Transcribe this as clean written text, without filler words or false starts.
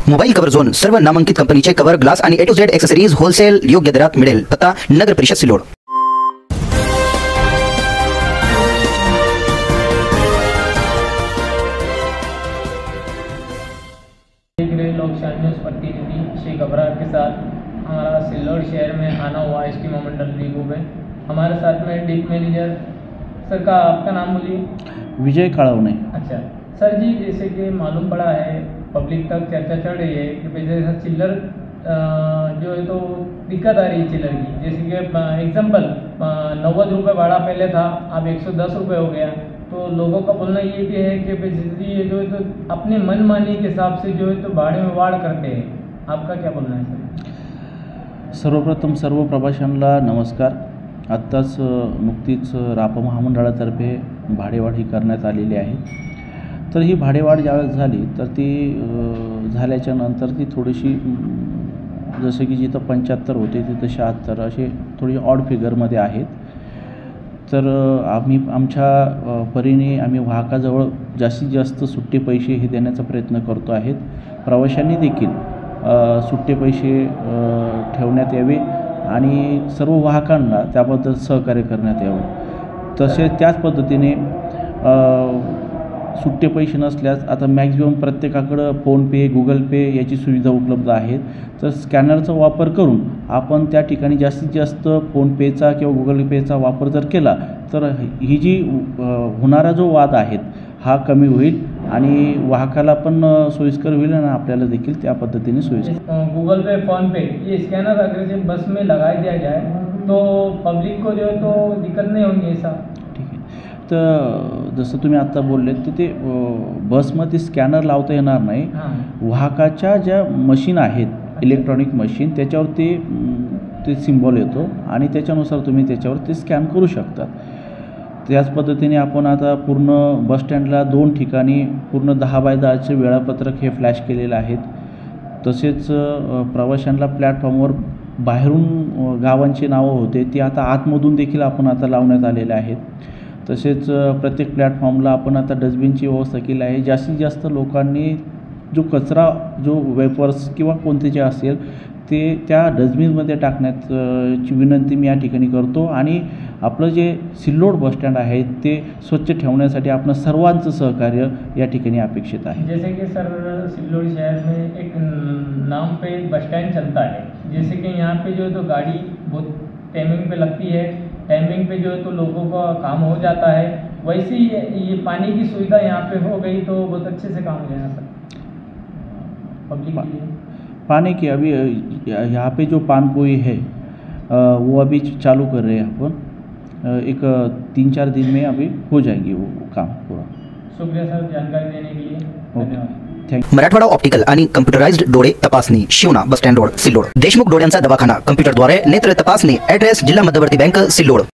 Mobile cover zone, सर्व नामांकित कंपनीचे कव्हर, ग्लास आणि A to Z accessories wholesale योग्य दरात मिळेल। पत्ता नगर परिषद सिल्लोड। लोकशाही न्यूज़ प्रतिनिधि श्री घबराहट के साथ हमारा सिल्लोड शहर में आना हुआ एसटी मंडल रिगू में। हमारे साथ में डिप मैनेजर सर का, आपका नाम बोलिए। विजय काळवणे। अच्छा सर जी, जैसे कि मालूम पड़ा है, पब्लिक तक चर्चा चल रही है कि जैसे चिल्लर जो है तो दिक्कत आ रही है चिल्लर की। जैसे कि एग्जाम्पल 90 रुपये भाड़ा पहले था, अब 110 रुपये हो गया। तो लोगों का बोलना ये भी है कि ये जो है तो अपने मनमानी के हिसाब से जो है तो भाड़े में वाढ करते हैं। आपका क्या बोलना है सर? सर्वप्रथम सर्व प्रवाशांना नमस्कार। आत्ताच नुकतीच रापा महामंडळातर्फे भाडेवाढ ही करण्यात आलेली आहे। तर ही भाडेवाढ ज्यावेळेस झाली तर ती झाल्याच्या नंतर ती थोडीशी जसं की जिथं 75 होते तिथं 76 असे थोडी ऑड फिगरमध्ये आहेत। तर आम्ही आमच्या परीने आम्ही वाहकाजवळ जास्तीत जास्त सुट्टे पैसे हे देण्याचा प्रयत्न करतो आहेत। प्रवाशांनी देखील सुट्टे पैसे ठेवण्यात यावे आणि सर्व वाहकांना त्याबद्दल सहकार्य करण्यात यावं। तसेच त्याच पद्धतीने सुट्टे पैसे नसल्यास आता मॅक्झिमम प्रत्येकाकडं फोनपे, गुगल पे याची सुविधा उपलब्ध आहे। तर स्कॅनरचा वापर करून आपण त्या ठिकाणी जास्तीत जास्त फोनपेचा किंवा गुगल पेचा वापर जर केला तर ही जी होणारा जो वाद आहे हा कमी होईल आणि वाहकाला पण सोयीस्कर होईल आणि आपल्याला देखील त्या पद्धतीने सोयीस्कर। गूगल पे, फोन पे ये स्कैनर अगर जब बस में लगा दिया जाए तो पब्लिक को जो है तो दिक्कत नहीं होगी ऐसा? ठीक आहे। तर जसं तुम्ही आत्ता बोलले तर ते बसमध्ये स्कॅनर लावता येणार नाही। वाहकाच्या ज्या मशीन आहेत इलेक्ट्रॉनिक मशीन त्याच्यावर ते सिम्बॉल येतो आणि त्याच्यानुसार तुम्ही त्याच्यावर ते स्कॅन करू शकतात। त्याच पद्धतीने आपण आता पूर्ण बसस्टँडला 2 ठिकाणी पूर्ण 10x10चे वेळापत्रक हे फ्लॅश केलेले आहेत। तसेच प्रवाशांना प्लॅटफॉर्मवर बाहेरून गावांची नावं होते ती आता आतमधून देखील आपण आता लावण्यात आलेले आहेत। तसेच प्रत्येक प्लॅटफॉर्मला आपण आता डस्टबिनची व्यवस्था केली आहे। जास्तीत जास्त लोकांनी जो कचरा जो वेपर्स किंवा कोणते जे असेल ते त्या डस्टबिनमध्ये टाकण्याची विनंती मी या ठिकाणी करतो आणि आपलं जे सिल्लोड बसस्टँड आहे ते स्वच्छ ठेवण्यासाठी आपण सर्वांचं सहकार्य या ठिकाणी अपेक्षित आहे। जैसे कि सर सिल्लोड शहर में एक नाम पे बस स्टैंड चलता है, जैसे कि यहाँ पे जो है तो गाड़ी बहुत टाइमिंग पे लगती है, टाइमिंग पे जो है तो लोगों का काम हो जाता है। वैसे ही ये पानी की सुविधा यहाँ पे हो गई तो बहुत अच्छे से काम हो जाएगा सर पब्लिक के लिए। पानी की अभी यहाँ पे जो पानपोई है वो अभी चालू कर रहे हैं अपन। एक 3-4 दिन में अभी हो जाएगी वो काम पूरा। शुक्रिया सर जानकारी देने के लिए, धन्यवाद। मराठवाडा ऑप्टिकल आणि कम्प्युटराइज्ड डोळे तपासणी, Shivna bus stand road Sillod. Deshmukh डोळ्यांचा दवाखाना, कम्प्युटरद्वारे नेत्र तपासणी। ॲड्रेस जिल्हा मध्यवर्ती बँक सिल्लोड।